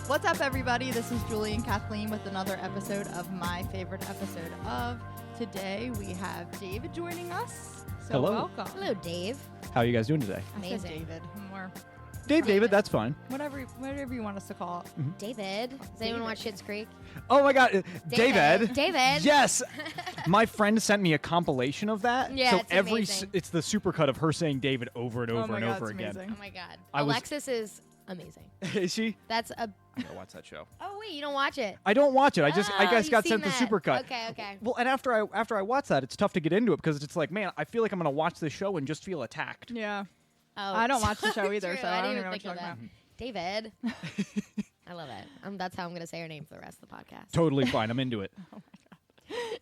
What's up, everybody? This is Julie and Kathleen with another episode of my favorite episode of. Today, we have David joining us. So Hello. welcome. Hello, Dave. How are you guys doing today? I said Amazing. David. More, David, that's fine. whatever you want us to call it. David. Does anyone watch Schitt's Creek? Oh my God, David. David. Yes, my friend sent me a compilation of that. Yeah, so it's amazing. it's the supercut of her saying David over and over my and God, over it's again. amazing. Oh my God. I was- Alexis is amazing. Is she? That's a. I gotta watch that show. Oh wait, you don't watch it. I don't watch it. I guess you've got seen sent the that. supercut. Okay. Well, and after I watch that, it's tough to get into it because it's like, man, I feel like I'm gonna watch this show and just feel attacked. Yeah. Oh, I don't watch the show either, true. so I don't even didn't know what think you're of talking that. about. David. I love it. That's how I'm gonna say her name for the rest of the podcast. Totally fine. I'm into it.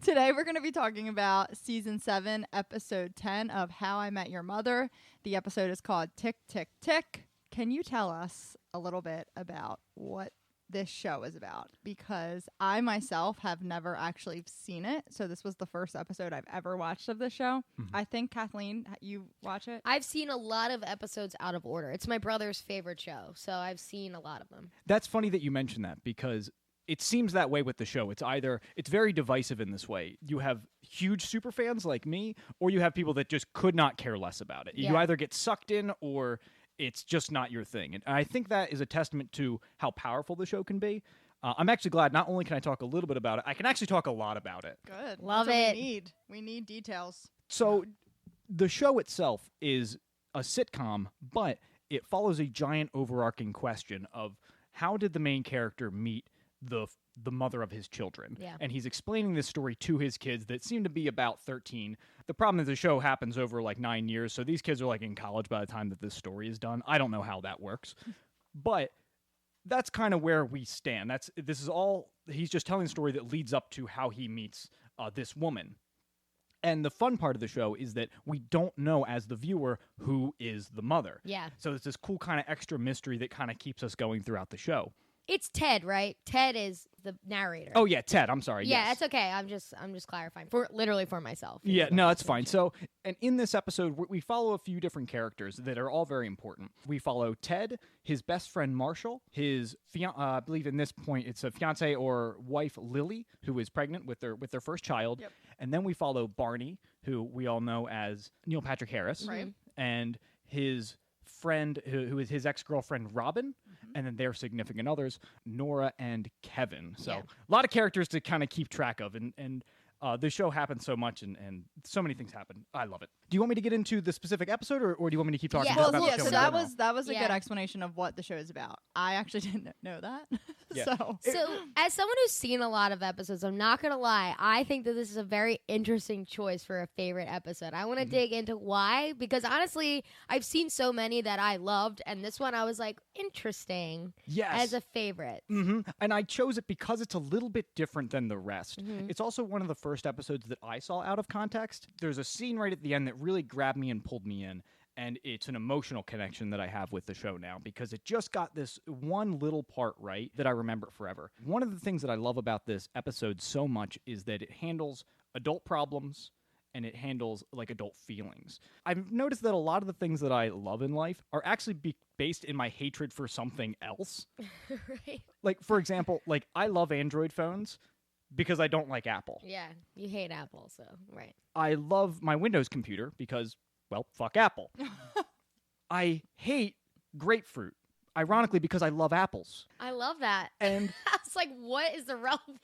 Today, we're going to be talking about Season 7, Episode 10 of How I Met Your Mother. The episode is called Tick, Tick, Tick. Can you tell us a little bit about what this show is about? Because I myself have never actually seen it, so this was the first episode I've ever watched of this show. I think, Kathleen, you watch it? I've seen a lot of episodes out of order. It's my brother's favorite show, so I've seen a lot of them. That's funny that you mentioned that because it seems that way with the show. It's very divisive in this way. You have huge super fans like me, or you have people that just could not care less about it. You Yeah. either get sucked in or it's just not your thing. And I think that is a testament to how powerful the show can be. I'm actually glad not only can I talk a little bit about it, I can actually talk a lot about it. Good. Love That's what it. We need. We need details. So the show itself is a sitcom, but it follows a giant overarching question of how did the main character meet the mother of his children? Yeah. And he's explaining this story to his kids that seem to be about 13. The problem is the show happens over like 9 years, so these kids are like in college by the time that this story is done. I don't know how that works. But that's kind of where we stand. This is all he's just telling the story that leads up to how he meets this woman. And the fun part of the show is that we don't know as the viewer who is the mother. Yeah. So it's this cool kind of extra mystery that kind of keeps us going throughout the show. It's Ted, right? Ted is the narrator. Oh yeah, Ted. I'm sorry. yeah, yes. it's okay. I'm just clarifying for myself. Yeah, no, it's fine. So, and in this episode, we follow a few different characters that are all very important. We follow Ted, his best friend Marshall, his I believe in this point it's a fiance or wife Lily, who is pregnant with their first child, Yep. and then we follow Barney, who we all know as Neil Patrick Harris, Right. and his friend who is his ex-girlfriend Robin, and then their significant others Nora and Kevin. So Yeah. a lot of characters to kind of keep track of, and the show happens so much, and so many things happen. I love it. Do you want me to get into the specific episode, or do you want me to keep talking Yeah. about Well, the yeah, show so in that general? was a Yeah. good explanation of what the show is about. I actually didn't know that. Yeah. So So, as someone who's seen a lot of episodes, I'm not gonna lie. I think that this is a very interesting choice for a favorite episode. I want to dig into why, because honestly, I've seen so many that I loved, and this one I was like, interesting Yes. as a favorite. And I chose it because it's a little bit different than the rest. Mm-hmm. It's also one of the first episodes that I saw out of context. There's a scene right at the end that really grabbed me and pulled me in. And it's an emotional connection that I have with the show now because it just got this one little part right that I remember forever. One of the things that I love about this episode so much is that it handles adult problems and it handles like adult feelings. I've noticed that a lot of the things that I love in life are actually based in my hatred for something else. Right? Like, for example, like I love Android phones because I don't like Apple. Yeah, you hate Apple, so right. I love my Windows computer because, well, fuck Apple. I hate grapefruit, ironically, because I love apples. I love that. And I was like, what is the relevance?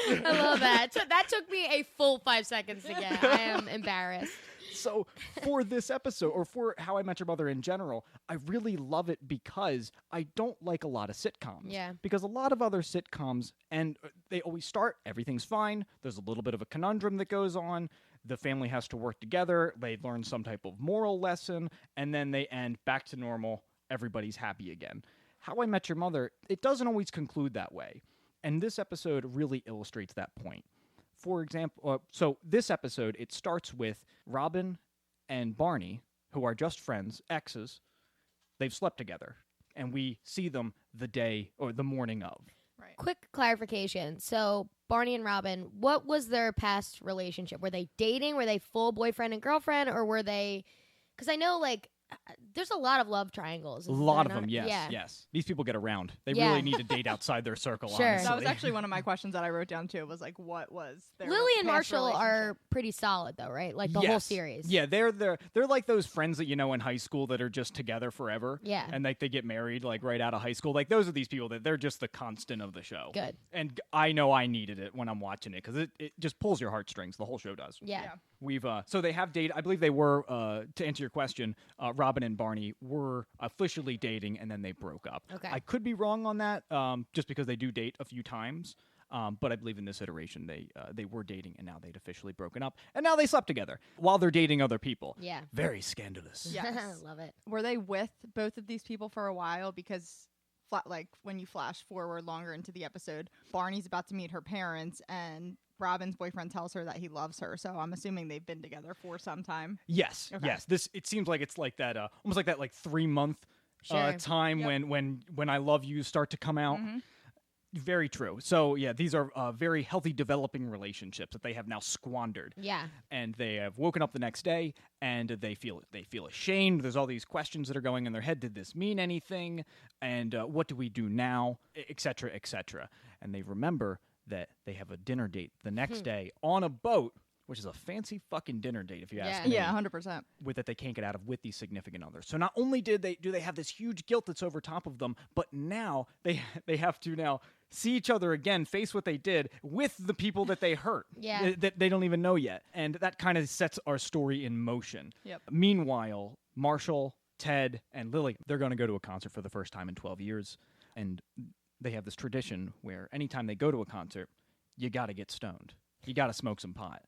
I love that. That took me a full 5 seconds to get. I am embarrassed. so for this episode, or for How I Met Your Mother in general, I really love it because I don't like a lot of sitcoms. Yeah. Because a lot of other sitcoms, and they always start, everything's fine, there's a little bit of a conundrum that goes on, the family has to work together, they learn some type of moral lesson, and then they end back to normal, everybody's happy again. How I Met Your Mother, it doesn't always conclude that way. And this episode really illustrates that point. For example, so this episode, it starts with Robin and Barney, who are just friends, exes. They've slept together, and we see them the day or the morning of. right. Quick clarification. So, Barney and Robin, what was their past relationship? Were they dating? Were they full boyfriend and girlfriend? Or were they... Because I know, like, there's a lot of love triangles. A lot of there them, not? yes, Yeah. yes. These people get around. They Yeah. really need to date outside their circle, Sure. honestly. That was actually one of my questions that I wrote down too. Was like, what was their Lily and past Marshall are relationship? pretty solid though, right? Like the whole Yes. series. Yeah, they're like those friends that you know in high school that are just together forever. Yeah. And like they get married like right out of high school. Like those are these people that they're just the constant of the show. Good. And I know I needed it when I'm watching it because it just pulls your heartstrings. The whole show does. Yeah. Yeah. We've so they have dated. I believe they were to answer your question. Robin and Barney were officially dating, and then they broke up. Okay. I could be wrong on that, just because they do date a few times. But I believe in this iteration they were dating, and now they'd officially broken up, and now they slept together while they're dating other people. Yeah. Very scandalous. Yes. Love it. Were they with both of these people for a while? Because, like, when you flash forward longer into the episode, Barney's about to meet her parents, and Robin's boyfriend tells her that he loves her. So I'm assuming they've been together for some time. Yes, Okay. yes. It seems like it's like that, almost like that, like 3-month Sure. time Yep. when I Love You start to come out. Mhm. Very true. So yeah, these are very healthy developing relationships that they have now squandered. Yeah. And they have woken up the next day and they feel ashamed. There's all these questions that are going in their head. Did this mean anything? And what do we do now? Et cetera, et cetera. And they remember that they have a dinner date the next day on a boat, which is a fancy fucking dinner date, if you ask me. Yeah, 100%. With that they can't get out of with these significant others. So not only do they have this huge guilt that's over top of them, but now they have to now see each other again, face what they did with the people that they hurt. Yeah. That they don't even know yet. And that kind of sets our story in motion. Yep. Meanwhile, Marshall, Ted, and Lily, they're going to go to a concert for the first time in 12 years. And they have this tradition where anytime they go to a concert, you got to get stoned. You got to smoke some pot.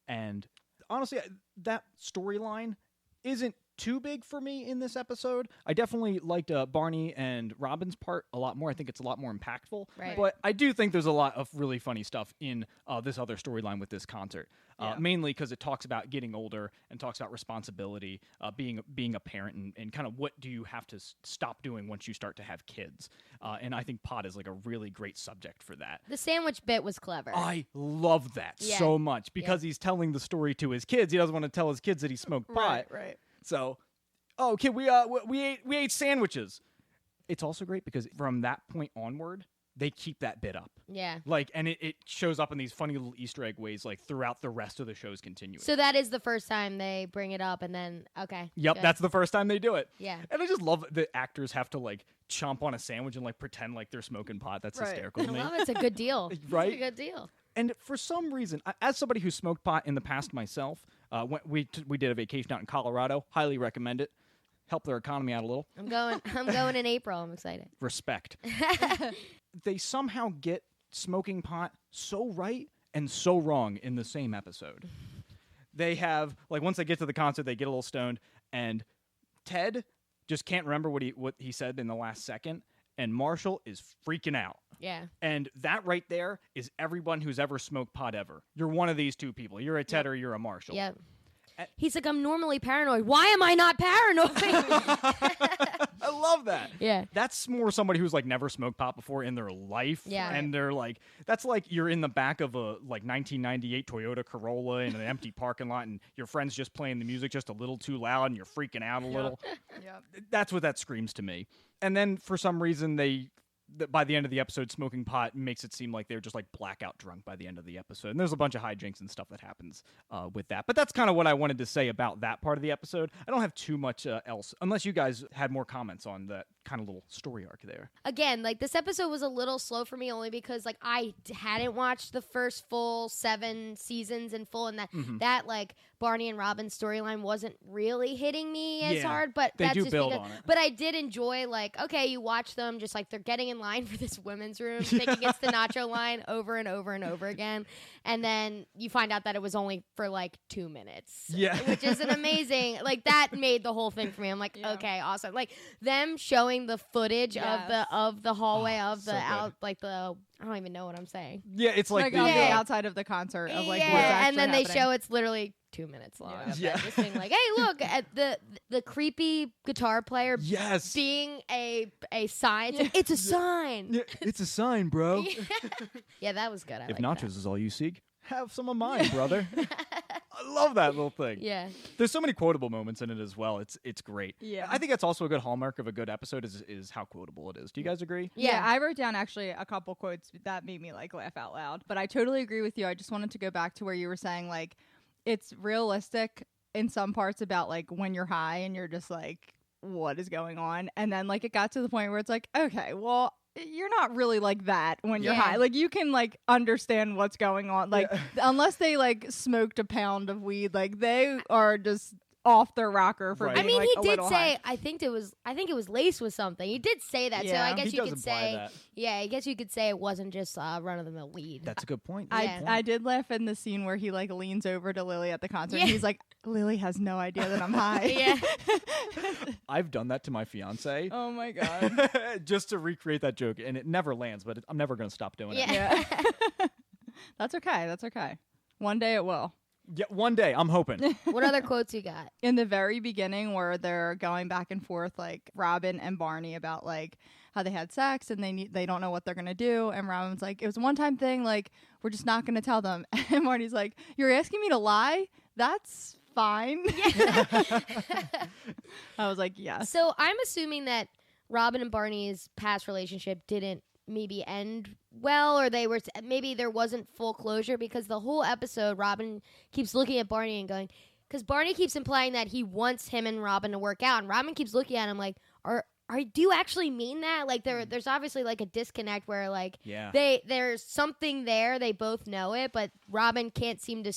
And honestly, that storyline isn't too big for me in this episode. I definitely liked Barney and Robin's part a lot more. I think it's a lot more impactful. Right. But I do think there's a lot of really funny stuff in this other storyline with this concert. Yeah. Mainly because it talks about getting older and talks about responsibility, being a parent, and kind of what do you have to stop doing once you start to have kids. And I think pot is like a really great subject for that. The sandwich bit was clever. I love that Yeah. so much because he's telling the story to his kids. He doesn't want to tell his kids that he smoked pot. Right. So, okay, we ate sandwiches. It's also great because from that point onward, they keep that bit up. Yeah. Like, and it shows up in these funny little Easter egg ways, like throughout the rest of the show's continuing. So that is the first time they bring it up, and then okay. Yep, good. that's the first time they do it. Yeah. And I just love that actors have to like chomp on a sandwich and like pretend like they're smoking pot. That's Right. hysterical I to me. love it. It's a good deal. Right? It's a good deal. And for some reason, as somebody who smoked pot in the past myself, when we did a vacation out in Colorado. Highly recommend it. Help their economy out a little. I'm going in April. I'm excited. Respect. They somehow get smoking pot so right and so wrong in the same episode. They have, like, once they get to the concert, they get a little stoned, and Ted just can't remember what he said in the last second, and Marshall is freaking out. Yeah. And that right there is everyone who's ever smoked pot ever. You're one of these two people. You're a Ted or you're a Marshall. Yep. He's like, I'm normally paranoid. Why am I not paranoid? I love that. Yeah. That's more somebody who's like never smoked pot before in their life. Yeah. And they're like, that's like you're in the back of a like 1998 Toyota Corolla in an empty parking lot and your friend's just playing the music just a little too loud and you're freaking out a little. Yep. That's what that screams to me. And then for some reason by the end of the episode, smoking pot makes it seem like they're just like blackout drunk by the end of the episode. And there's a bunch of hijinks and stuff that happens with that. But that's kind of what I wanted to say about that part of the episode. I don't have too much else, unless you guys had more comments on that kind of little story arc there. Again, like this episode was a little slow for me only because like I hadn't watched the first full 7 seasons in full, and that like Barney and Robin storyline wasn't really hitting me as Yeah, hard. But they that's do just build because, on it. But I did enjoy like okay, you watch them just like they're getting in line for this women's room, thinking it's the nacho line over and over and over again, and then you find out that it was only for like 2 minutes. Yeah. Which is an amazing like that made the whole thing for me. I'm like, Yeah. okay, awesome. Like them showing the footage Yes. of the hallway Oh, of the so good. out like the I don't even know what I'm saying. Yeah, it's like Like on the Yeah. outside of the concert of like yeah, what's actually and then they happening. show it's literally 2 minutes long. Yeah. Of Yeah. them just being like, hey, look at the creepy guitar player yes. being a sign. It's, like, it's a sign. Yeah, it's a sign, bro. Yeah, that was good. I If like nachos is all you seek, have some of mine, brother. I love that little thing. Yeah. There's so many quotable moments in it as well. It's great. Yeah. I think that's also a good hallmark of a good episode is how quotable it is. Do you guys agree? Yeah, I wrote down actually a couple quotes that made me like laugh out loud. But I totally agree with you. I just wanted to go back to where you were saying like it's realistic in some parts about like when you're high and you're just like, what is going on? And then like it got to the point where it's like, okay, well, you're not really like that when you're high. Like you can like understand what's going on. Like unless they like smoked a pound of weed, like they are just off their rocker for Right. being, I mean, like, he a did little say, high. I think it was laced with something. He did say that, so Yeah. I guess He you does could imply say, that. yeah, I guess you could say it wasn't just run of the mill weed. That's a good point. I did laugh in the scene where he like leans over to Lily at the concert and he's like, Lily has no idea that I'm high. Yeah. I've done that to my fiance. Oh my God. Just to recreate that joke, and it never lands, but I'm never going to stop doing it. Yeah. Yeah. That's okay. That's okay. One day it will. Yeah, one day, I'm hoping. What other quotes you got? In the very beginning where they're going back and forth, like Robin and Barney about like how they had sex and they don't know what they're gonna do, and Robin's like, it was a one-time thing, like we're just not gonna tell them. And Barney's like, you're asking me to lie? That's fine. I was like, yes. So I'm assuming that Robin and Barney's past relationship didn't maybe end well, or maybe there wasn't full closure, because the whole episode Robin keeps looking at Barney and going, because Barney keeps implying that he wants him and Robin to work out, and Robin keeps looking at him like, do you actually mean that? Like there's obviously like a disconnect where like there's something there, they both know it, but Robin can't seem to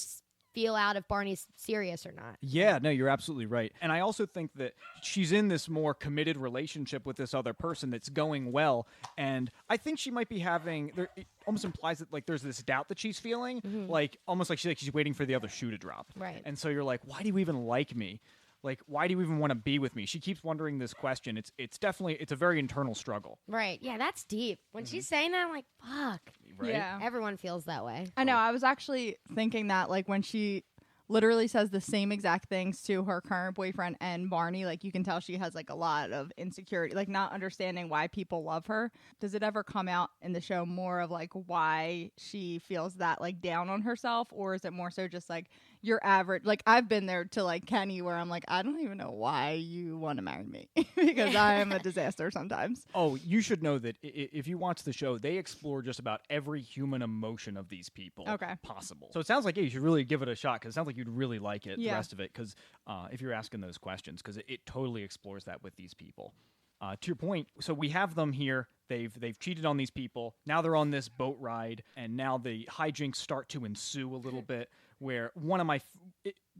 feel out if Barney's serious or not. Yeah, no, you're absolutely right. And I also think that she's in this more committed relationship with this other person that's going well. And I think she might be it almost implies that like there's this doubt that she's feeling, like almost like she's waiting for the other shoe to drop. Right. And so you're like, why do you even like me? Like, why do you even want to be with me? She keeps wondering this question. It's definitely a very internal struggle. Right. Yeah, that's deep. When she's saying that, I'm like, fuck. Right? Yeah. Everyone feels that way. I know. I was actually thinking that, like, when she literally says the same exact things to her current boyfriend and Barney, like, you can tell she has, like, a lot of insecurity, like, not understanding why people love her. Does it ever come out in the show more of, like, why she feels that, like, down on herself? Or is it more so just, like, your average, like, I've been there to, like, Kenny, where I'm like, I don't even know why you want to marry me because I am a disaster sometimes. Oh, you should know that if you watch the show, they explore just about every human emotion of these people possible. So it sounds like, yeah, you should really give it a shot, because it sounds like you'd really like it, the rest of it, because if you're asking those questions, because it totally explores that with these people. To your point, so we have them here. They've cheated on these people. Now they're on this boat ride, and now the hijinks start to ensue a little bit, where one of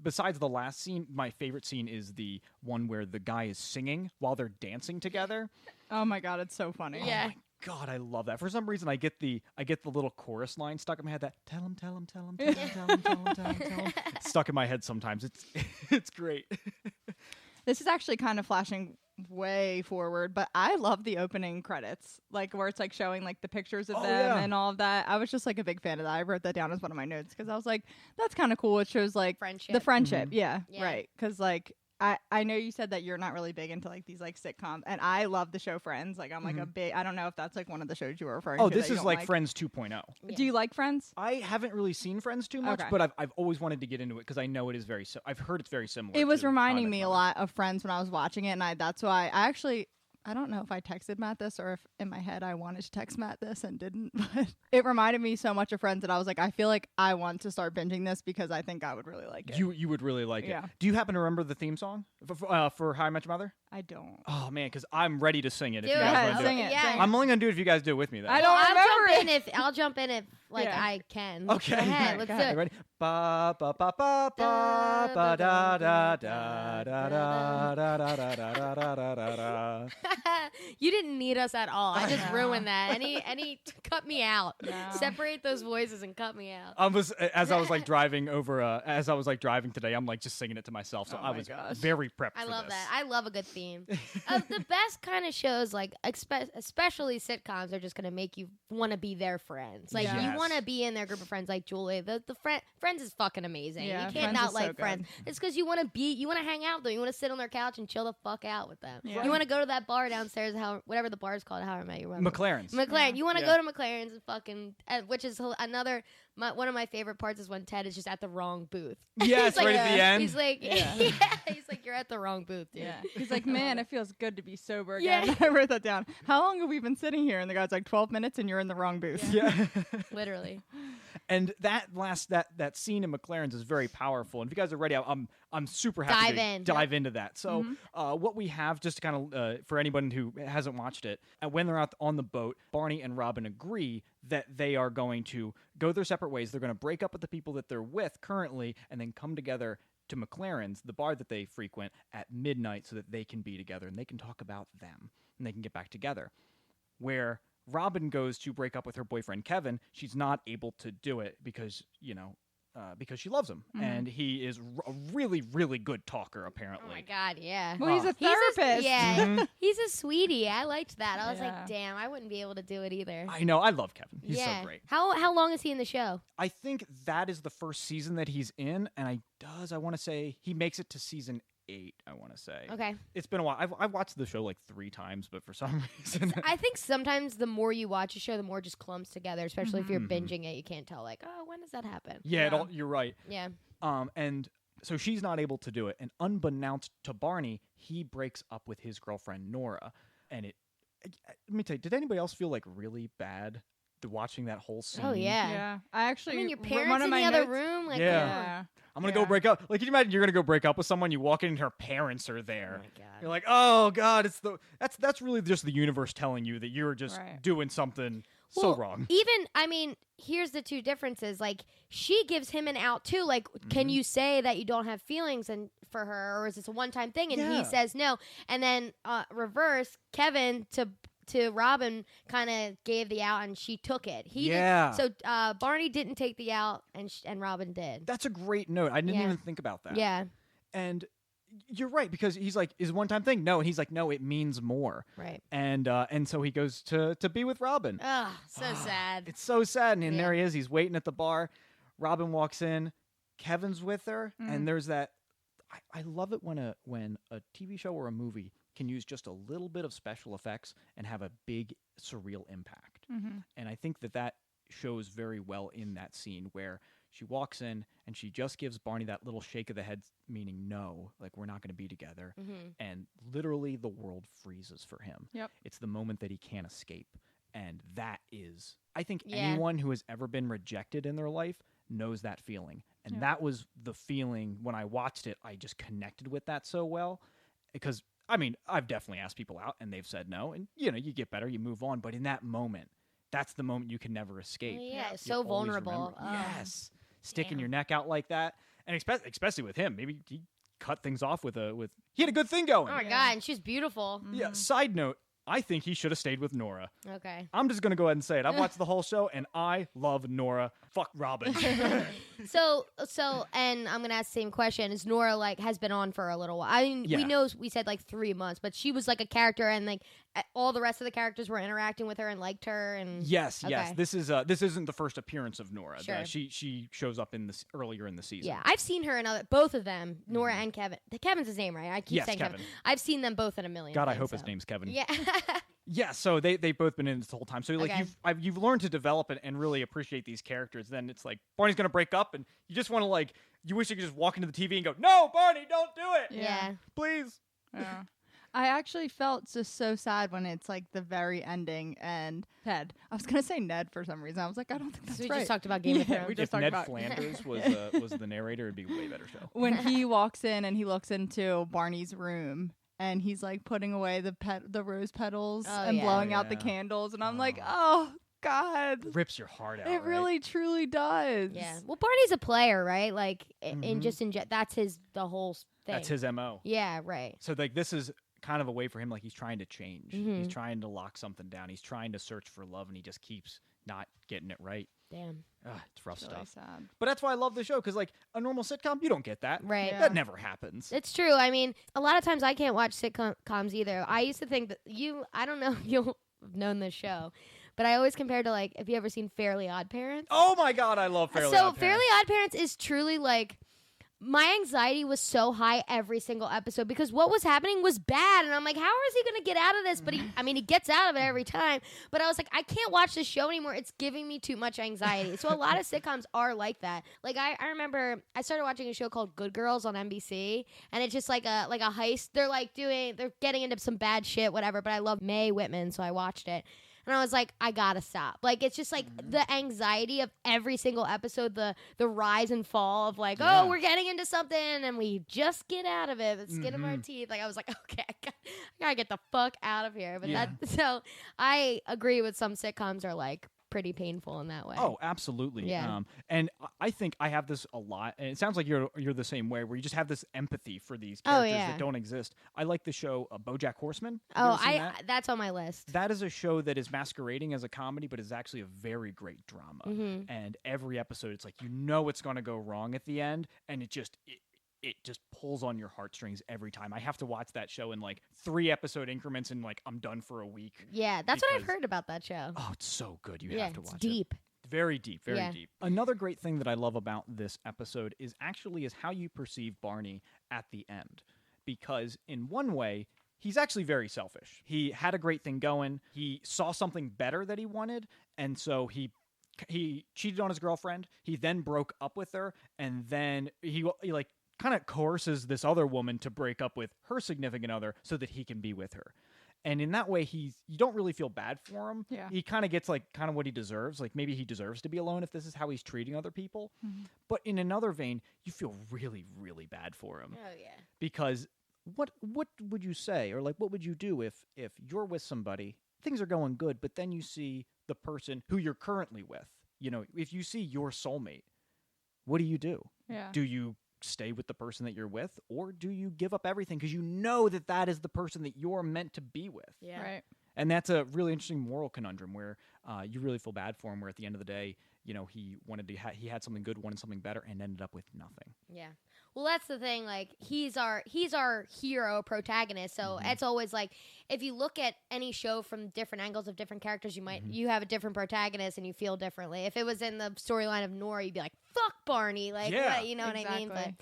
besides the last scene, my favorite scene is the one where the guy is singing while they're dancing together. Oh my God, it's so funny. Yeah. Oh my God, I love that. For some reason, I get the little chorus line stuck in my head. That tell him, tell him, tell him, tell him, tell him, tell him, tell him, tell him. It's stuck in my head sometimes. It's great. This is actually kind of flashing way forward, but I love the opening credits, like where it's like showing like the pictures of them and all of that. I was just like a big fan of that. I wrote that down as one of my notes because I was like, that's kind of cool. It shows like the friendship. Yeah, right. Because like I know you said that you're not really big into like these like sitcoms, and I love the show Friends. Like I'm like a big, I don't know if that's like one of the shows you were referring to. Oh, this is like Friends 2.0. Yeah. Do you like Friends? I haven't really seen Friends too much, but I've always wanted to get into it because I know it is I've heard it's very similar. It was to reminding me a lot of Friends when I was watching it, and that's why I don't know if I texted Matt this or if in my head I wanted to text Matt this and didn't, but it reminded me so much of Friends that I was like, I feel like I want to start binging this because I think I would really like it. You would really like it. Do you happen to remember the theme song for How I Met Your Mother? I don't. Oh man, because I'm ready to sing it. If Do you guys it. want to Sing do it. Yeah. I'm only gonna do it if you guys do it with me. Though. I don't remember I'll jump in if like Yeah. I can. Okay. Go ahead, Right, let's go do ahead. it. Ready? Ba ba ba ba ba ba da da da da da da da da da da da da da. You didn't need us at all. I just ruined that. Any cut me out. No. Separate those voices and cut me out. As I was like driving today, I'm like just singing it to myself. So Oh I my was gosh. very prepped I for love this. that. I love a good theme. The best kind of shows, like especially sitcoms, are just gonna make you want to be their friends. Like Yes. you want to be in their group of friends. Like Julie, the Friends is fucking amazing. Yeah, You can't Friends not is so like good. Friends. It's because you want to hang out with them. You want to sit on their couch and chill the fuck out with them. Yeah. You want to go to that bar downstairs, whatever the bar is called, How I Met Your Mother. McLaren's. You want to go to McLaren's and fucking, which is another. One of my favorite parts is when Ted is just at the wrong booth. Yes, right at the end. He's like, he's like, you're at the wrong booth, dude. Yeah. He's like, man, it feels good to be sober again. I wrote that down. How long have we been sitting here? And the guy's like, 12 minutes and you're in the wrong booth. Yeah. Literally. And that scene in McLaren's is very powerful. And if you guys are ready, I'm super happy to dive into that. So what we have, just to kind of for anyone who hasn't watched it, when they're out on the boat, Barney and Robin agree that they are going to go their separate ways. They're going to break up with the people that they're with currently, and then come together to McLaren's, the bar that they frequent, at midnight, so that they can be together and they can talk about them and they can get back together. Where Robin goes to break up with her boyfriend Kevin, she's not able to do it because because she loves him, and he is a really, really good talker, apparently. Oh my God, yeah. Well, he's a therapist. He's a sweetie. I liked that. I was like, damn, I wouldn't be able to do it either. I know. I love Kevin. He's so great. How long is he in the show? I think that is the first season that he's in, and I want to say he makes it to season 8, I want to say. Okay. It's been a while. I've watched the show like 3 times, but for some reason... I think sometimes the more you watch a show, the more it just clumps together, especially if you're binging it. You can't tell, like, oh, when does that happen? Yeah, you're right. Yeah. And so she's not able to do it, and unbeknownst to Barney, he breaks up with his girlfriend, Nora. And let me tell you, did anybody else feel like really bad watching that whole scene? Oh, yeah. Yeah. I actually... your parents in the other room? Like, I'm going to go break up. Like, can you imagine you're going to go break up with someone, you walk in and her parents are there. Oh, my God. You're like, oh, God, that's really just the universe telling you that you're just doing something so wrong. Here's the two differences. Like, she gives him an out, too. Like, can you say that you don't have feelings for her, or is this a one-time thing? And he says no. And then reverse, Kevin to Robin kind of gave the out and she took it. So Barney didn't take the out and Robin did. That's a great note. I didn't even think about that. Yeah. And you're right, because he's like, is one time thing? No. And he's like, no, it means more. Right. And so he goes to be with Robin. Oh, so sad. It's so sad. And there he is. He's waiting at the bar. Robin walks in. Kevin's with her. And there's that. I love it when a TV show or a movie can use just a little bit of special effects and have a big surreal impact. And I think that shows very well in that scene where she walks in and she just gives Barney that little shake of the head, meaning no, like, we're not going to be together. And literally the world freezes for him. Yep. It's the moment that he can't escape. And that is, I think anyone who has ever been rejected in their life knows that feeling. And that was the feeling when I watched it. I just connected with that so well, because I've definitely asked people out and they've said no, and you get better, you move on. But in that moment, that's the moment you can never escape. Yeah, it's so vulnerable. Yes, sticking your neck out like that, and especially with him, maybe he cut things off with he had a good thing going. Oh my God, and she's beautiful. Yeah. Side note, I think he should have stayed with Nora. Okay. I'm just going to go ahead and say it. I've watched the whole show, and I love Nora. Fuck Robin. So, and I'm going to ask the same question. Is Nora, has been on for a little while? I mean, we know we said, 3 months, but she was, a character, and, all the rest of the characters were interacting with her and liked her, and... Yes. This isn't the first appearance of Nora. Sure. She shows up earlier in the season. Yeah, I've seen her in both of them, Nora and Kevin. Kevin's his name, right? I keep saying Kevin. I've seen them both in a million God, things, I hope his name's Kevin. Yeah. Yeah, so they've both been in this the whole time. So you've learned to develop and really appreciate these characters. Then it's like Barney's gonna break up, and you just want to you wish you could just walk into the TV and go, "No, Barney, don't do it, Yeah. please." Yeah. I actually felt just so sad when it's the very ending and Ted. I was gonna say Ned for some reason. I was like, I don't think that's We right. just talked about Game of Thrones. We just If talked Ned about Flanders was the narrator, it'd be a way better show. when he walks in and he looks into Barney's room. And he's putting away the rose petals and blowing out the candles, and I'm like, oh God, Rips your heart out. it really truly does. Yeah. Well, Barney's a player, right? That's the whole thing. That's his MO. Yeah. Right. So this is kind of a way for him, he's trying to change. He's trying to lock something down. He's trying to search for love, and he just keeps not getting it right. Damn. It's rough It's really stuff. sad. But that's why I love the show, because a normal sitcom, you don't get that. Right. Yeah. That never happens. It's true. I mean, a lot of times I can't watch sitcoms either. I used to think that I don't know if you'll have known this show, but I always compare to have you ever seen Fairly Odd Parents? Oh my God, I love Fairly Odd Parents. Fairly Odd Parents is truly my anxiety was so high every single episode because what was happening was bad. And I'm like, how is he going to get out of this? But he gets out of it every time. But I was like, I can't watch this show anymore. It's giving me too much anxiety. So a lot of sitcoms are like that. Like I remember I started watching a show called Good Girls on NBC, and it's just like a heist. They're getting into some bad shit, whatever. But I love Mae Whitman, so I watched it. And I was like, I gotta stop. Like, it's just like the anxiety of every single episode, the rise and fall of like, oh, we're getting into something and we just get out of it, the skin of our teeth. Like, I was like, okay, I gotta get the fuck out of here. But so I agree with some sitcoms are like pretty painful in that way. Oh, absolutely. Yeah. And I think I have this a lot, and it sounds like you're the same way, where you just have this empathy for these characters that don't exist. I like the show BoJack Horseman. That's on my list. That is a show that is masquerading as a comedy, but is actually a very great drama. And every episode, it's like, you know it's going to go wrong at the end, and it just pulls on your heartstrings every time. I have to watch that show in like 3 episode increments, and like I'm done for a week. Yeah, that's what I've heard about that show. Oh, it's so good. You have to watch it. Deep. Very deep, very deep. Another great thing that I love about this episode is how you perceive Barney at the end. Because in one way, he's actually very selfish. He had a great thing going. He saw something better that he wanted, and so he cheated on his girlfriend. He then broke up with her, and then he like kind of coerces this other woman to break up with her significant other so that he can be with her. And in that way, you don't really feel bad for him. Yeah. He kind of gets like kind of what he deserves. Like maybe he deserves to be alone if this is how he's treating other people. But in another vein, you feel really, really bad for him. Oh yeah. Because what would you say, or like what would you do if you're with somebody, things are going good, but then you see the person who you're currently with, you know, if you see your soulmate, what do? Yeah. Do you stay with the person that you're with, or do you give up everything because you know that is the person that you're meant to be with? Yeah. Right. And that's a really interesting moral conundrum where you really feel bad for him, where at the end of the day, you know, he had something good, wanted something better, and ended up with nothing. Yeah. Well, that's the thing. Like, he's our hero protagonist. So it's always like, if you look at any show from different angles of different characters, you have a different protagonist and you feel differently. If it was in the storyline of Nora, you'd be like, fuck Barney. Like, what, you know what I mean? But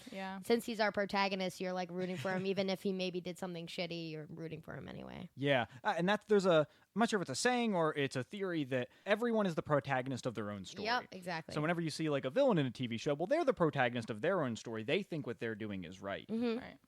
since he's our protagonist, you're like rooting for him, even if he maybe did something shitty. You're rooting for him anyway. Yeah, and I'm not sure if it's a saying or it's a theory that everyone is the protagonist of their own story. Yep, exactly. So whenever you see like a villain in a TV show, well, they're the protagonist of their own story. They think what they're doing is right. Right.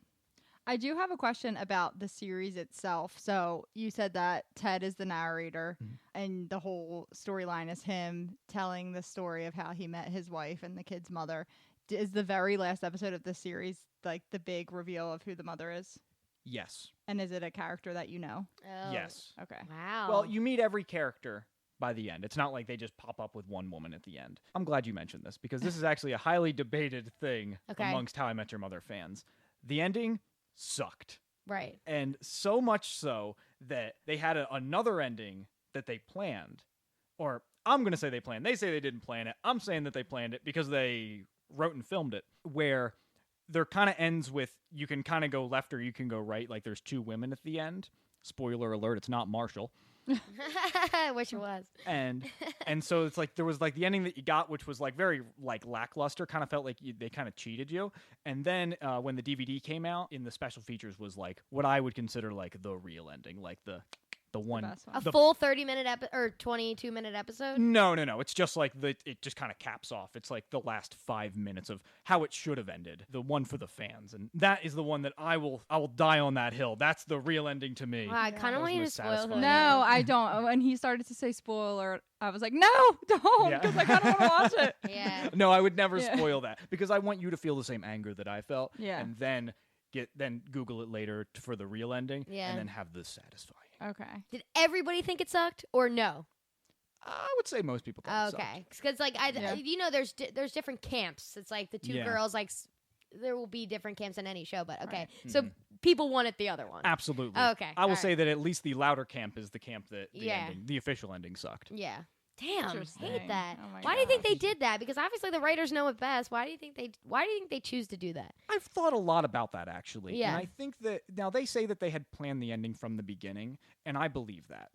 I do have a question about the series itself. So you said that Ted is the narrator, and the whole storyline is him telling the story of how he met his wife and the kid's mother. Is the very last episode of the series like the big reveal of who the mother is? Yes. And is it a character that you know? Oh. Yes. Okay. Wow. Well, you meet every character by the end. It's not like they just pop up with one woman at the end. I'm glad you mentioned this because this is actually a highly debated thing amongst How I Met Your Mother fans. The ending sucked. Right. And so much so that they had another ending that they planned. Or I'm going to say they planned. They say they didn't plan it. I'm saying that they planned it because they wrote and filmed it, where there kind of ends with you can kind of go left or you can go right. Like there's 2 women at the end. Spoiler alert, it's not Marshall. I wish it was. And so it's like there was like the ending that you got, which was like very like lackluster, kind of felt like they kind of cheated you. And then when the DVD came out, in the special features was like what I would consider like the real ending, like the one. A full 30-minute or 22-minute episode? No. It's just like it just kind of caps off. It's like the last 5 minutes of how it should have ended. The one for the fans, and that is the one that I will die on that hill. That's the real ending to me. Wow, I kind of want you to spoil it. No, I don't. When he started to say spoiler, I was like, no, don't, because I kind of want to watch it. Yeah. No, I would never spoil that because I want you to feel the same anger that I felt. Yeah. And then Google it later for the real ending. Yeah. And then have the satisfying. Okay. Did everybody think it sucked or no? I would say most people thought it sucked. Okay, because like there's different camps. It's like the 2 girls like there will be different camps in any show, but okay. Right. So people wanted the other one. Absolutely. Okay. I will say that at least the louder camp is the camp that the official ending sucked. Yeah. Damn, hate that. Oh why do you think they did that? Because obviously the writers know it best. Why do you think they choose to do that? I've thought a lot about that actually. Yeah. And I think that now they say that they had planned the ending from the beginning, and I believe that.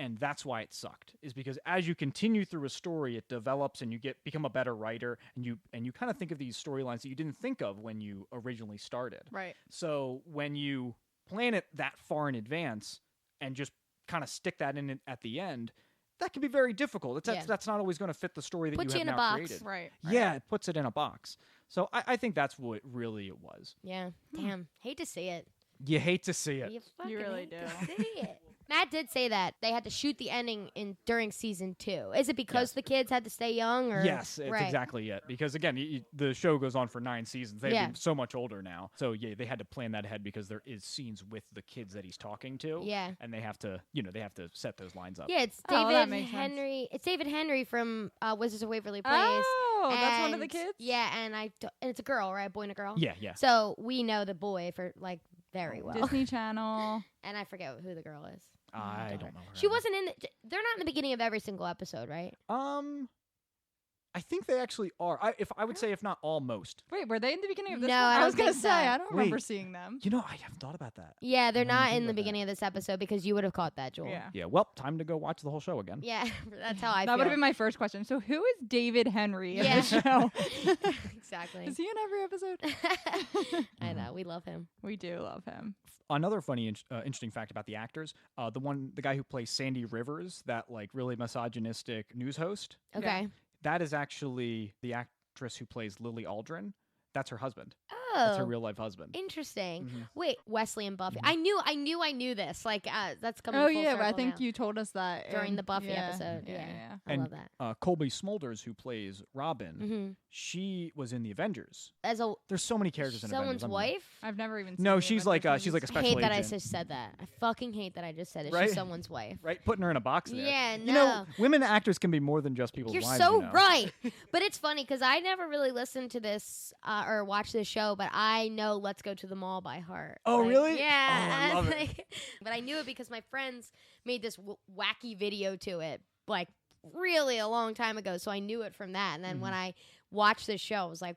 And that's why it sucked, is because as you continue through a story, it develops and you become a better writer, and you kind of think of these storylines that you didn't think of when you originally started. Right. So when you plan it that far in advance and just kind of stick that in at the end, that can be very difficult. That's not always going to fit the story that Puts you you have in a now box. created. Right. Yeah, it puts it in a box. So I think that's what really it was. Yeah. Damn. Hate to see it. You hate to see it. You fucking really hate do. to see it. Matt did say that they had to shoot the ending during season 2. Is it because Yes. the kids had to stay young? Or? Yes, it's Right. exactly it. Because again, the show goes on for 9 seasons. They've Yeah. been so much older now. So yeah, they had to plan that ahead because there is scenes with the kids that he's talking to. Yeah. And they have to, they have to set those lines up. Yeah, it's Oh, that David makes sense. Henry. It's David Henry from Wizards of Waverly Place. Oh, that's one of the And- kids? Yeah, and and it's a girl, right? A boy and a girl. Yeah, yeah. So we know the boy for very well, Disney Channel. and I forget who the girl is. I daughter. don't know. her She name. wasn't in. They're not in the beginning of every single episode, right? I think they actually are. I would say if not almost. Wait, were they in the beginning of this No, one? I I don't was going to think say, so. I don't remember Wait. seeing them. I haven't thought about that. Yeah, they're I didn't not think in the about that. beginning of this episode because you would have caught that, Joel. Yeah. Yeah, well, time to go watch the whole show again. Yeah, that's how I That would feel. have been my first question. So who is David Henry in Yeah. the show? Exactly. Is he in every episode? I know, we love him. We do love him. Another funny, interesting fact about the actors: the guy who plays Sandy Rivers, that really misogynistic news host, Okay. that is actually the actress who plays Lily Aldrin. That's her husband. Oh, That's her real life husband. interesting. Mhm. Wait, Wesley and Buffy. Mhm. I knew this. That's coming. Oh, full yeah, but I circle think now. you told us that During the Buffy yeah, episode. Yeah, Yeah. yeah. I And- love that. Colby Smulders, who plays Robin, hmm she was in the Avengers. As a There's so many characters in someone's Avengers. wife. I've never even seen No, the she's Avengers she's like a movies. I special hate that I agent. just said that. I fucking hate that I just said it. Right? She's someone's wife. Right, putting her in a box there. Yeah, You no. know, women actors can be more than just people's You're wives. so you know. right. But it's funny because I never really listened to this or watched this show, but I know Let's Go to the Mall by heart. Oh, really? Yeah. Oh, I love it. But I knew it because my friends made this wacky video to it, really a long time ago. So I knew it from that. And then when I watched this show, I was like,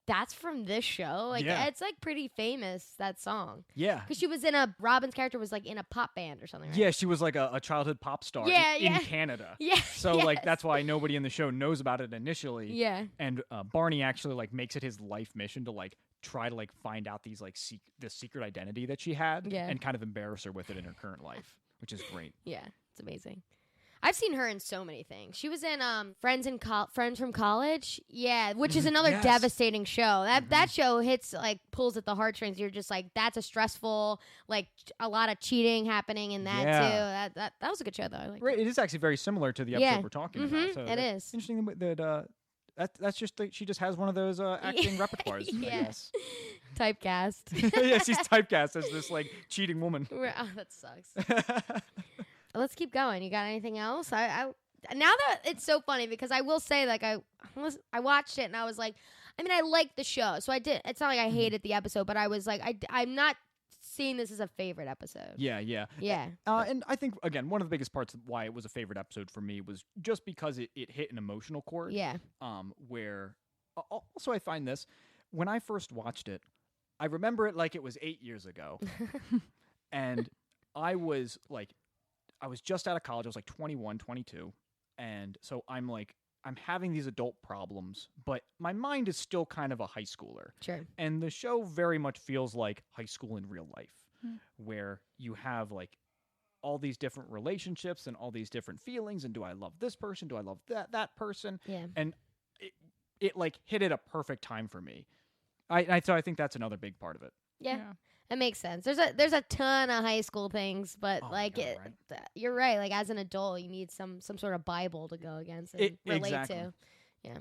that's from this show? Yeah. It's pretty famous, that song. Yeah. Because she was Robin's character was in a pop band or something, right? Yeah, she was like a childhood pop star Yeah, in yeah. Canada. Yeah. So yes. that's why nobody in the show knows about it initially. Yeah. And Barney actually makes it his life mission to try to find out these this secret identity that she had Yeah. and kind of embarrass her with it in her current life, which is great. Yeah, it's amazing. I've seen her in so many things. She was in Friends from College. Yeah, which is another Yes. devastating show. That show hits pulls at the heartstrings. You're just that's a stressful a lot of cheating happening in that Yeah. too. That was a good show though. I liked Right, it is actually very similar to the episode Yeah. we're talking Mhm, about. So it that's is. interesting that's just she just has one of those acting repertoires. I Yeah. guess. it. Typecast. Yeah, she's typecast as this cheating woman. Oh, that sucks. Let's keep going. You got anything else? I now that it's so funny because I will say I watched it and I was like, I liked the show, so I did. It's not like I hated the episode, but I was like, I'm not seeing this as a favorite episode. Yeah, yeah. Yeah. And I think, again, one of the biggest parts of why it was a favorite episode for me was just because it hit an emotional chord. Yeah. Where also I find this, when I first watched it, I remember it like it was 8 years ago. And I was just out of college. I was 21, 22. And so I'm having these adult problems, but my mind is still kind of a high schooler. Sure. And the show very much feels like high school in real life, where you have all these different relationships and all these different feelings. And do I love this person? Do I love that person? Yeah. And it hit at a perfect time for me. So I think that's another big part of it. Yeah. It makes sense. There's a ton of high school things, but Oh my God, you're right. As an adult, you need some sort of Bible to go against and relate exactly. to. Yeah.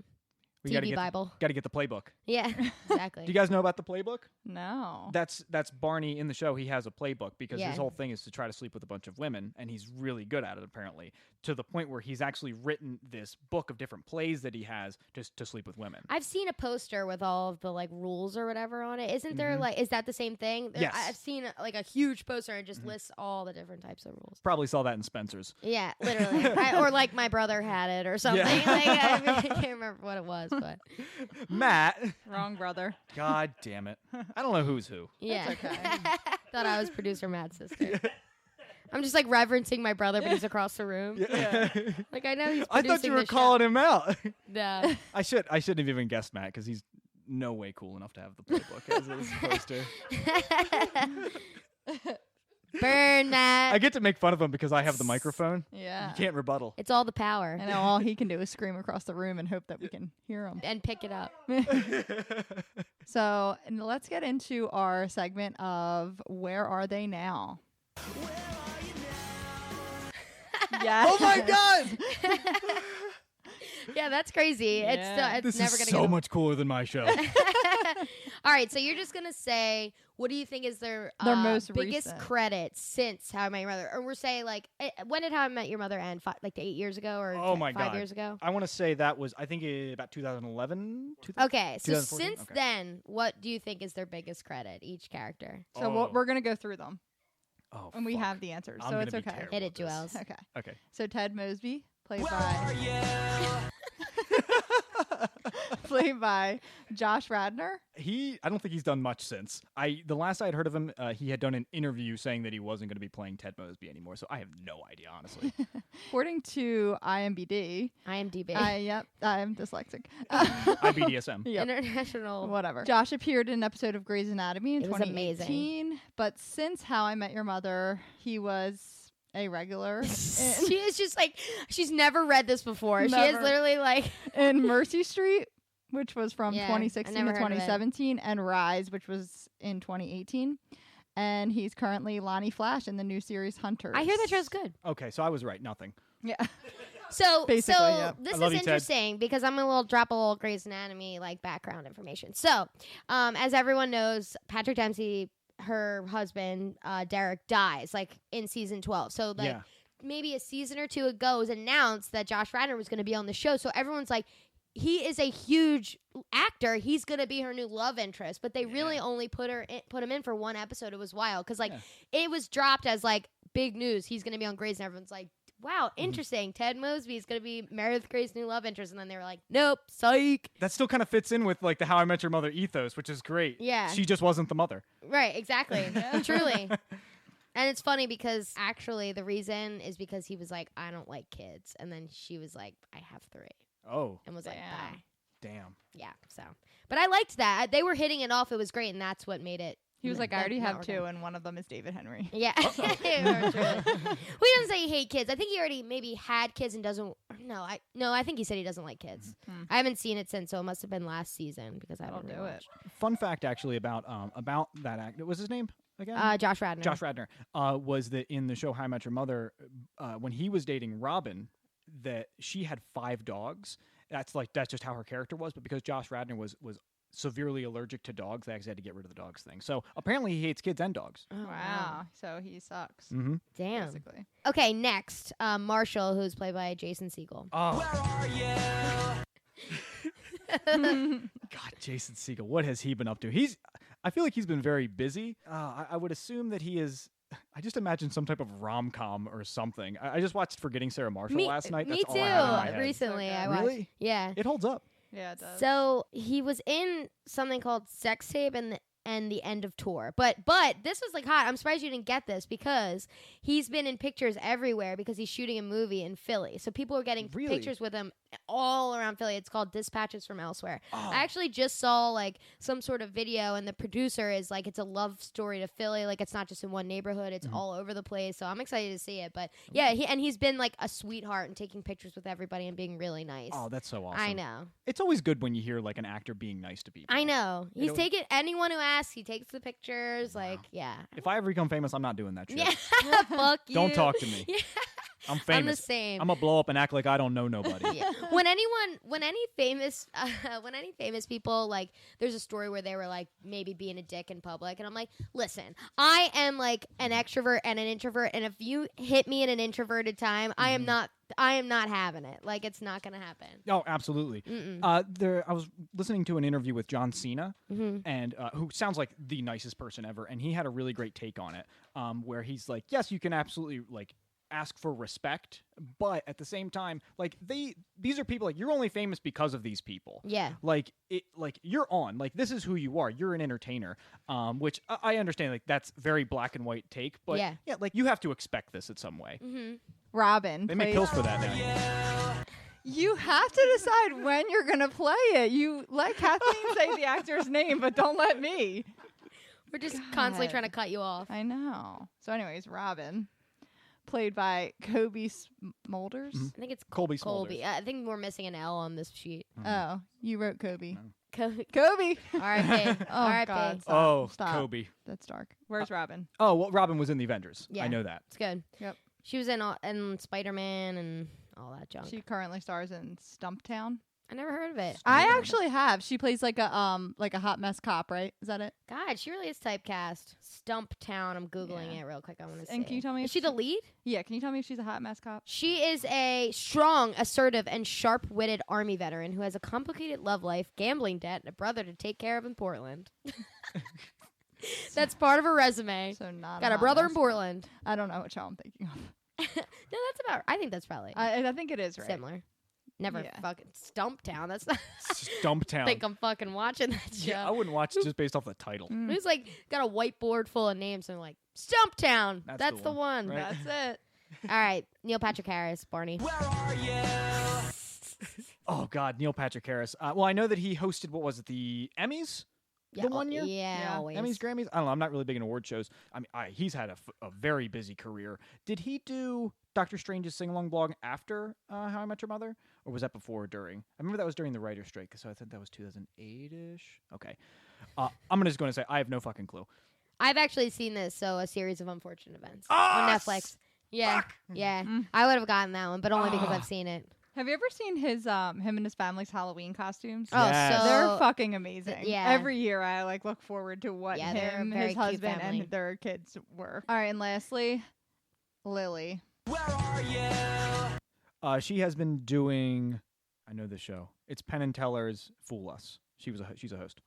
We gotta TV get Bible. Got to get the playbook. Yeah. Exactly. Do you guys know about the playbook? No. That's Barney in the show. He has a playbook because Yeah. his whole thing is to try to sleep with a bunch of women, and he's really good at it apparently, to the point where he's actually written this book of different plays that he has just to sleep with women. I've seen a poster with all of the rules or whatever on it. Isn't there is that the same thing? Yes. I've seen a huge poster and it just lists all the different types of rules. Probably saw that in Spencer's. Yeah, literally. Or my brother had it or something. Yeah. I can't remember what it was, but Matt. Wrong brother. God damn it. I don't know who's who. yeah. okay. Thought I was producer Matt's sister. I'm just like reverencing my brother, but he's across the room. Yeah. Like I know he's. I thought you were the calling him out. No. I shouldn't have even guessed Matt because he's no way cool enough to have the playbook as opposed to. Burn that. I get to make fun of him because I have the microphone. Yeah. You can't rebuttal. It's all the power. And now all he can do is scream across the room and hope that we can hear him. And pick it up. So let's get into our segment of Where Are They Now? Yeah. Oh my god! Yeah, that's crazy. Yeah. It's This never is gonna so get much cooler than my show. All right, so you're just gonna say, what do you think is their most biggest recent. credit since How I Met Your Mother? Or we're saying like, when did How I Met Your Mother end? Like 8 years ago or Oh my 5 God. years ago? I want to say that was, I think, about 2011. Okay, so 2014? since Okay. then, what do you think is their biggest credit? Each character. So we're going to go through them. Oh, And we fuck. have the answers. I'm So gonna it's be okay. terrible Hit at it, this. Joels. Okay. Okay. So Ted Mosby, played by Josh Radnor. I don't think he's done much since. The last I had heard of him, he had done an interview saying that he wasn't going to be playing Ted Mosby anymore. So I have no idea, honestly. According to IMDb, IMDb. yep, I'm dyslexic. IBDSM. Yep. International. Whatever. Josh appeared in an episode of Grey's Anatomy in It was 2018, but since How I Met Your Mother, he was a regular She is just like, she's never read this before. She is Never. literally like, in Mercy Street, which was from Yeah, I 2016 to never heard of it. 2017, and Rise, which was in 2018. And he's currently Lonnie Flash in the new series Hunters. I hear that show's good. Okay, so I was right. Nothing. Yeah. So, Basically, yeah. this I love is you, Ted. interesting because I'm gonna drop a little Grey's Anatomy like background information. So, as everyone knows, Patrick Dempsey, her husband, Derek, dies like in season 12. So like Yeah. maybe a season or two ago it was announced that Josh Radnor was going to be on the show. So everyone's like, he is a huge actor. He's going to be her new love interest. But they really only put him in for one episode. It was wild because like it was dropped as like big news. He's going to be on Grey's, and everyone's like, wow, interesting. Ted Mosby is going to be married with Grey's new love interest. And then they were like, nope, psych. That still kind of fits in with like the How I Met Your Mother ethos, which is great. Yeah. She just wasn't the mother. Right, exactly. Truly. And it's funny because actually the reason is because he was like, I don't like kids. And then she was like, I have 3. Oh, And was like, Damn. bye. damn. Yeah, so. But I liked that. They were hitting it off. It was great. And that's what made it. He was like, I that already not have work 2, out. and one of them is David Henry. Yeah. Truly. Well, he doesn't say he hates kids. I think he already maybe had kids and doesn't. No, I think he said he doesn't like kids. I haven't seen it since, so it must have been last season because I I'll haven't do really it. watched. Fun fact, actually, about that actor. What was his name again? Josh Radnor. Josh Radnor was that in the show How I Met Your Mother, when he was dating Robin, that she had 5 dogs. That's just how her character was. But because Josh Radnor was severely allergic to dogs, they actually had to get rid of the dogs thing. So apparently he hates kids and dogs. Oh, Wow. So he sucks, Mm-hmm. Damn. basically. Okay, next, Marshall, who's played by Jason Segel. Oh. God, Jason Segel, what has he been up to? I feel like he's been very busy. I would assume that he is. I just imagine some type of rom-com or something. I just watched Forgetting Sarah Marshall last night. Me That's too. all I have in my head. Recently, So I good. watched. Really? Yeah. It holds up. Yeah, it does. So he was in something called Sex Tape and the End of Tour. But this was like hot. I'm surprised you didn't get this because he's been in pictures everywhere because he's shooting a movie in Philly. So people are getting Really? pictures with him all around Philly. It's called Dispatches from Elsewhere. Oh. I actually just saw like some sort of video and the producer is like, it's a love story to Philly. Like it's not just in one neighborhood. It's all over the place. So I'm excited to see it. But yeah, he's been like a sweetheart and taking pictures with everybody and being really nice. Oh, that's so awesome. I know. It's always good when you hear like an actor being nice to people. I know. He's It'll- taking anyone who asks, he takes the pictures. Like, yeah. If I ever become famous, I'm not doing that shit. Yeah. Fuck you. Don't talk to me. Yeah. I'm I'm the famous. same. I'm gonna blow up and act like I don't know nobody. Yeah. when any famous people, like, there's a story where they were like maybe being a dick in public, and I'm like, listen, I am like an extrovert and an introvert, and if you hit me at an introverted time, I am not having it. Like, it's not gonna happen. Oh, absolutely. Mm-mm. I was listening to an interview with John Cena, Mhm. and who sounds like the nicest person ever, and he had a really great take on it, where he's like, yes, you can absolutely like ask for respect, but at the same time, like these are people like you're only famous because of these people. Yeah. Like you're on. Like this is who you are. You're an entertainer. Which I understand. Like that's very black and white take, but Yeah. like you have to expect this in some way. Mm-hmm. Robin. They make pills for that now. You have to decide when you're going to play it. You let Kathleen say the actor's name, but don't let me. We're just constantly God. trying to cut you off. I know. So anyways, Robin, played by Kobe Smulders. Mhm. I think it's Colby Colby. Smulders. I think we're missing an L on this sheet. Oh, you wrote Kobe. No. Kobe. R.I.P. Oh, R.I.P. God. Stop. Oh, Stop. Kobe. That's dark. Where's Robin? Oh, well, Robin was in the Avengers. Yeah. I know that. It's good. Yep. She was in Spider-Man and all that junk. She currently stars in Stumptown. I never heard of it. I actually have. She plays like a hot mess cop, right? Is that it? God, she really is typecast. Stumptown. I'm Googling Yeah. it real quick. I want to see. And can you tell me Is if she the lead? Yeah, can you tell me if she's a hot mess cop? She is a strong, assertive, and sharp-witted Army veteran who has a complicated love life, gambling debt, and a brother to take care of in Portland. That's part of her resume. So not Got a hot brother mess in cop. Portland. I don't know what show I'm thinking of. No, that's about. I think that's probably I think it is right. similar. Never Yeah. fucking Stumptown. That's not. Stumptown. I think I'm fucking watching that show. Yeah, I wouldn't watch it just based off the title. Mm, Who's like got a whiteboard full of names and like Stumptown. That's That's the the one. one, right? That's it. All right, Neil Patrick Harris, Barney. Oh God, Neil Patrick Harris. Well, I know that he hosted what was it, the Emmys? Yeah, The one year? Yeah, Yeah. always. Emmys, Grammys. I don't know. I'm not really big into award shows. I mean, he's had a very busy career. Did he do Doctor Strange's sing-along blog after How I Met Your Mother, or was that before or during? I remember that was during the writer's strike, so I think that was 2008ish. Okay, I'm just going to say I have no fucking clue. I've actually seen this, so A Series of Unfortunate Events Ah, on Netflix. Yeah, yeah. Mm. I would have gotten that one, but only because Ah. I've seen it. Have you ever seen his him and his family's Halloween costumes? Oh, Yes. so They're fucking amazing. yeah. Every year I like look forward to what Yeah, they're a him, very his cute husband, family. and their kids were. All right, and lastly, Lily. She has been doing. I know this show. It's Penn and Teller's Fool Us. She's a host.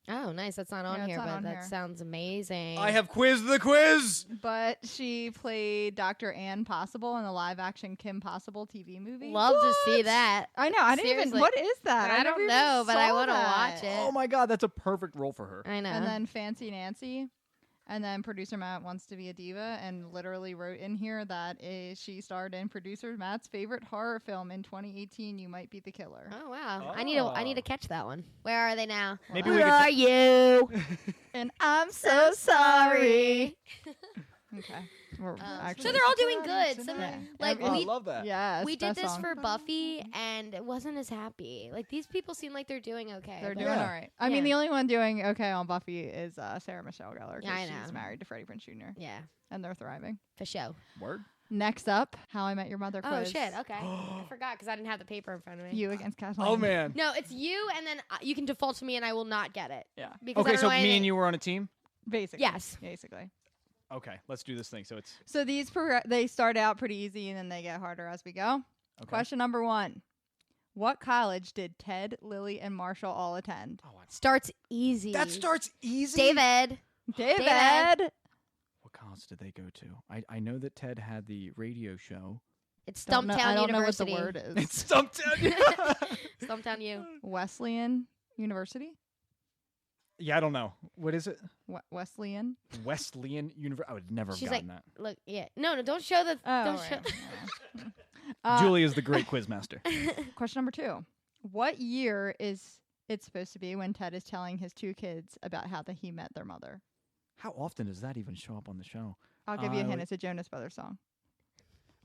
Oh, nice. That's not on Yeah, it's here, not but on that here. sounds amazing. I have quizzed the quiz. But she played Dr. Ann Possible in the live-action Kim Possible TV movie. Love to see that. I know. I didn't even. Seriously. What is that? I never don't even know, but I saw want to that. watch it. Oh my God, that's a perfect role for her. I know. And then Fancy Nancy. And then producer Matt wants to be a diva and literally wrote in here that she starred in producer Matt's favorite horror film in 2018, You Might Be the Killer. Oh wow! I need to catch that one. Where are they now? Maybe Where we could are you? And I'm So sorry. Okay. We're So actually they're all doing good. So Yeah. like Oh, I we love that. Yes, we did best this song. for Buffy, and it wasn't as happy. Like these people seem like they're doing okay. They're but- doing Yeah. all right. I Yeah. mean, the only one doing okay on Buffy is Sarah Michelle Gellar. 'Cause Yeah, I she's know. married to Freddie Prinze Jr. Yeah, and they're thriving. for show. Word. Next up, How I Met Your Mother Oh quiz. shit! Okay, I forgot because I didn't have the paper in front of me. You against Kathleen. Oh man. No, it's you, and then you can default to me, and I will not get it. Yeah. Because I Okay, don't so know me anything. and you were on a team. Basically. Yes. Basically. Okay, let's do this thing. So it's So these they start out pretty easy and then they get harder as we go. okay. Question number 1. What college did Ted, Lily, and Marshall all attend? Oh, Starts easy. that starts easy. David. David. What college did they go to? I know that Ted had the radio show. It's I Stumptown don't University. know what the word is. It's Stumptown. Stumptown U. Wesleyan University? Yeah, I don't know. What is it? Wesleyan? Wesleyan University. I would never have She's gotten that. Look, yeah. No, don't show the. Oh, don't right. show. Julie is the great quizmaster. Question number 2. What year is it supposed to be when Ted is telling his 2 kids about how he met their mother? How often does that even show up on the show? I'll give you a I hint. would- It's a Jonas Brothers song.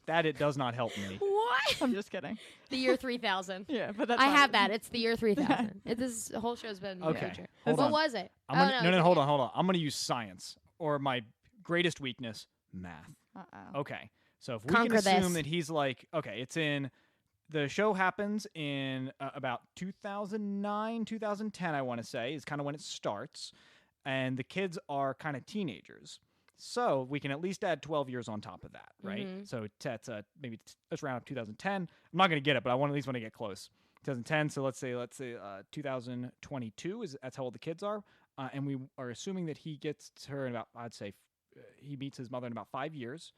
That it does not help me. What? I'm just kidding. The year 3000. Yeah, but that's I not have it. that. It's the year 3000. This whole show's been in the Okay, future. hold What on. was it? I'm gonna, oh, no, it's- hold on. I'm going to use science or my greatest weakness, math. Uh-oh. Okay, so if we Conquer can assume this. that he's like, okay, it's in. The show happens in about 2009, 2010, I want to say, is kind of when it starts. And the kids are kind of teenagers. So we can at least add 12 years on top of that, right? Mhm. So that's let's round up 2010. I'm not going to get it, but I at least want to get close. 2010, so let's say 2022 that's how old the kids are. And we are assuming that he gets her in about, I'd say, he meets his mother in about 5 years.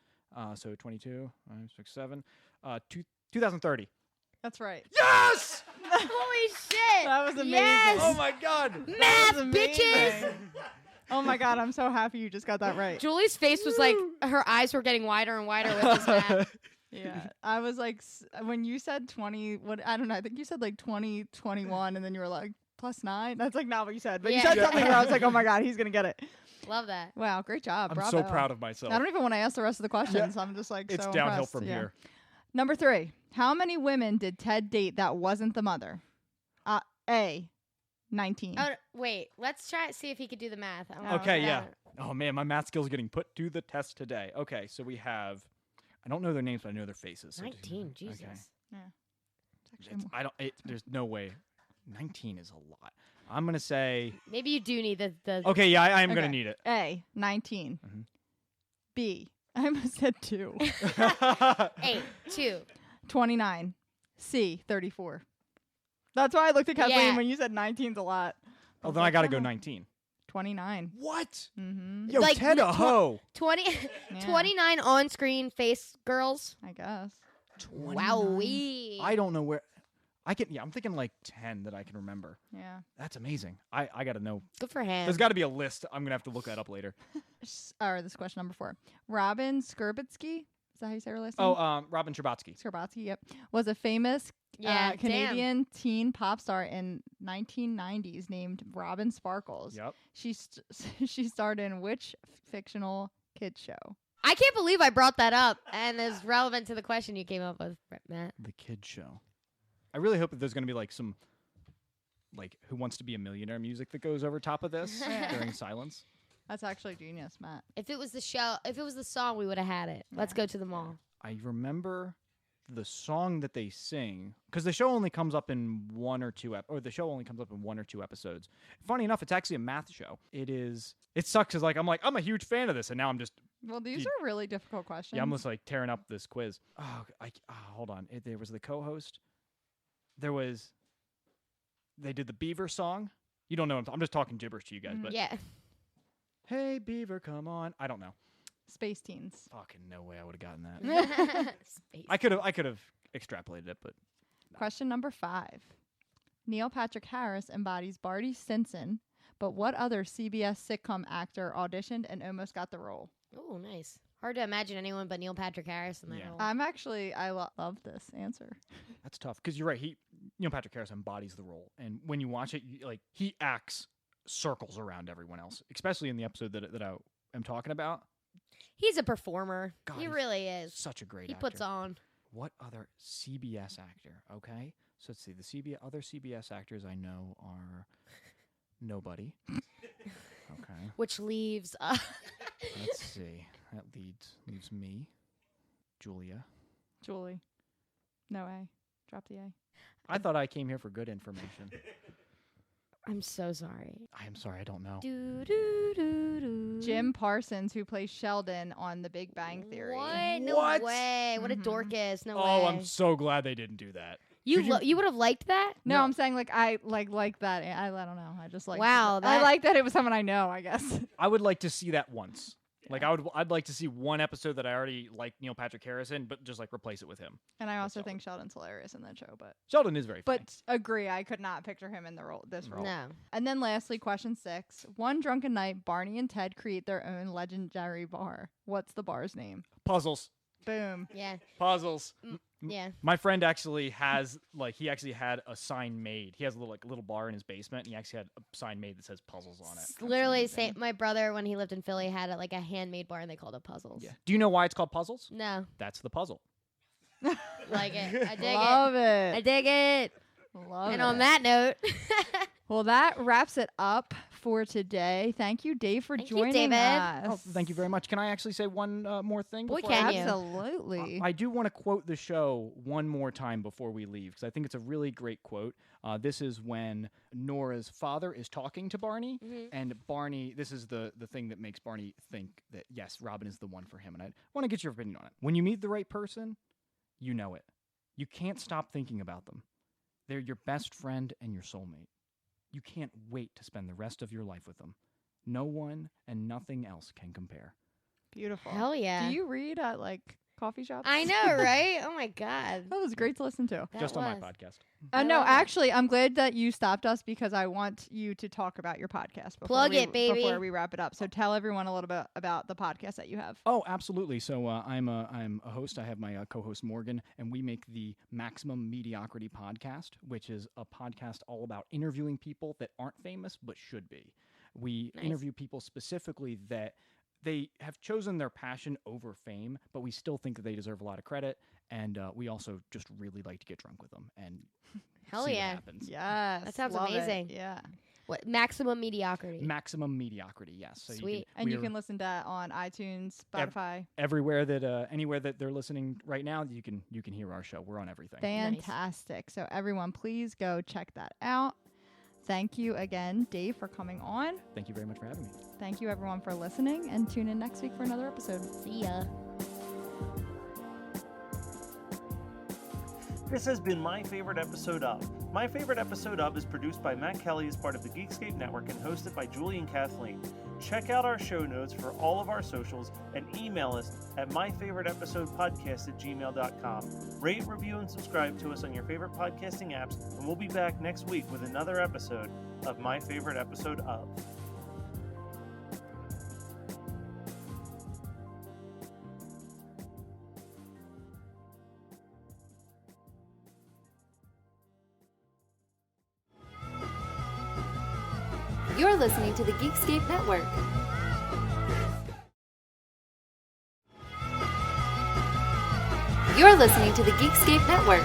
So 22, 5, 6, 7. 2030. That's right. Yes! Holy shit! That was amazing. Yes! Oh my god! Math, That was bitches! amazing. Oh my god, I'm so happy you just got that right. Julie's face was like, her eyes were getting wider and wider with this math. Yeah, I was like, when you said 20, what, I don't know, I think you said like 20, 21, and then you were like, +9. That's like not what you said, but you Yeah. said something where I was like, oh my god, he's gonna get it. Love that. Wow, great job. I'm Bravo. so proud of myself. I don't even want to ask the rest of the questions. I'm just like, It's so downhill impressed. from Yeah. here. Number 3. How many women did Ted date that wasn't the mother? A, 19. Oh, wait. Let's see if he could do the math. Okay, yeah. Oh man, my math skills getting put to the test today. Okay, so we have, I don't know their names, but I know their faces. So 19, Jesus. Okay. Yeah. It's actually more. There's no way. 19 is a lot. I'm gonna say. Maybe you do need the Okay, yeah, I am Okay. gonna need it. A, 19. Mhm. B, I almost said 2. 8, 2. 29. C, 34. That's why I looked at Kathleen Yeah. when you said 19's a lot. Oh, was then I like, gotta go uh-huh. 19. 29. What? Mm-hmm. Yo, Like, Ted a hoe. 20, Yeah, 29 on-screen face girls. I guess. Wowee. I don't know where. I can. Yeah, I'm thinking like 10 that I can remember. Yeah. That's amazing. I gotta know. Good for him. There's got to be a list. I'm gonna have to look that up later. Or this is question number 4. Robin Skurbitsky, is that how you say her last name? Oh, Robin Scherbatsky. Skurbatsky, yep. Was a famous yeah, damn. Canadian teen pop star in 1990s named Robin Sparkles. Yep. She starred in which fictional kids show? I can't believe I brought that up, and it's relevant to the question you came up with, Matt. The kid show. I really hope that there's gonna be like some, like Who Wants to Be a Millionaire music that goes over top of this during silence. That's actually genius, Matt. If it was the song, we would have had it. Let's go to the mall. I remember the song that they sing because the show only comes up in one or two episodes. Funny enough, it's actually a math show. It sucks because like I'm a huge fan of this, and now I'm just Well, these are really difficult questions. I'm just like tearing up this quiz. Hold on. There was the co-host. They did the Beaver song. You don't know. I'm just talking gibberish to you guys, but Yeah. hey Beaver, come on. I don't know. Space Teens. Fucking no way I would have gotten that. Space. I could have extrapolated it, but Question number 5. Neil Patrick Harris embodies Barty Stinson, but what other CBS sitcom actor auditioned and almost got the role? Oh, nice. Hard to imagine anyone but Neil Patrick Harris in that Yeah. role. I love this answer. that's tough because you're right. Neil Patrick Harris embodies the role, and when you watch it, he acts circles around everyone else, especially in the episode that I am talking about. He's a performer. God, He he's really is. Such a great He actor. puts on. What other CBS actor? Okay, so let's see. The other CBS actors I know are nobody. Okay, Which leaves. let's see. That leaves me, Julia. Julie. No A. Drop the A. I thought I came here for good information. I'm so sorry. I am sorry, I don't know. Do, do, do, do. Jim Parsons, who plays Sheldon on The Big Bang Theory. What? No What? way. What a Mhm. dorcas. No way. Oh, I'm so glad they didn't do that. You Could you would have liked that? No, No. I'm saying I like that. I don't know. I just like. Wow, I that- like that it was someone I know. I guess. I would like to see that once. Like I'd like to see one episode that I already like Neil Patrick Harris in, but just like replace it with him. And I also Sheldon. think Sheldon's hilarious in that show. Sheldon is very funny. But agree, I could not picture him in this role. No. And then lastly, question 6. One drunken night, Barney and Ted create their own legendary bar. What's the bar's name? Puzzles. Boom. Yeah. Puzzles. Yeah. My friend actually has he actually had a sign made. He has a little bar in his basement, and he actually had a sign made that says puzzles on it. It's literally same. My brother, when he lived in Philly, had a handmade bar, and they called it Puzzles. Yeah. Do you know why it's called puzzles? No. That's the puzzle. Like it. I dig Love it. I it. dig it. Love And it. on that note, Well, that wraps it up for today. Thank you, Dave, for Thank you, joining David. us. Oh, thank you very much. Can I actually say one more thing? Boy, before can I you. Absolutely. I do want to quote the show one more time before we leave because I think it's a really great quote. This is when Nora's father is talking to Barney, and Barney, this is the thing that makes Barney think that, yes, Robin is the one for him. And I want to get your opinion on it. When you meet the right person, you know it. You can't stop thinking about them. They're your best friend and your soulmate. You can't wait to spend the rest of your life with them. No one and nothing else can compare. Beautiful. Hell yeah. Do you read at like coffee shops? I know, right? Oh my God. That was great to listen to. That Just on my was. podcast. I No, love it. actually, I'm glad that you stopped us because I want you to talk about your podcast. Plug it, baby. Before we wrap it up. So tell everyone a little bit about the podcast that you have. Oh, absolutely. So I'm a host. I have my co-host Morgan, and we make the Maximum Mediocrity podcast, which is a podcast all about interviewing people that aren't famous but should be. We Nice. interview people specifically that they have chosen their passion over fame, but we still think that they deserve a lot of credit. And we also just really like to get drunk with them and Hell see yeah. what happens. Yes. That sounds love it. amazing. Yeah. What Maximum Mediocrity? Maximum Mediocrity, yes. So Sweet. And you we're can listen to that on iTunes, Spotify. everywhere that anywhere that they're listening right now, you can hear our show. We're on everything. Fantastic. So everyone, please go check that out. Thank you again, Dave, for coming on. Thank you very much for having me. Thank you, everyone, for listening, and tune in next week for another episode. See ya. This has been My Favorite Episode Of. My Favorite Episode Of is produced by Matt Kelly as part of the Geekscape Network and hosted by Julie and Kathleen. Check out our show notes for all of our socials and email us at myfavoriteepisodepodcast@gmail.com. Rate, review, and subscribe to us on your favorite podcasting apps, and we'll be back next week with another episode of My Favorite Episode Of. You're listening to the Geekscape Network. You're listening to the Geekscape Network.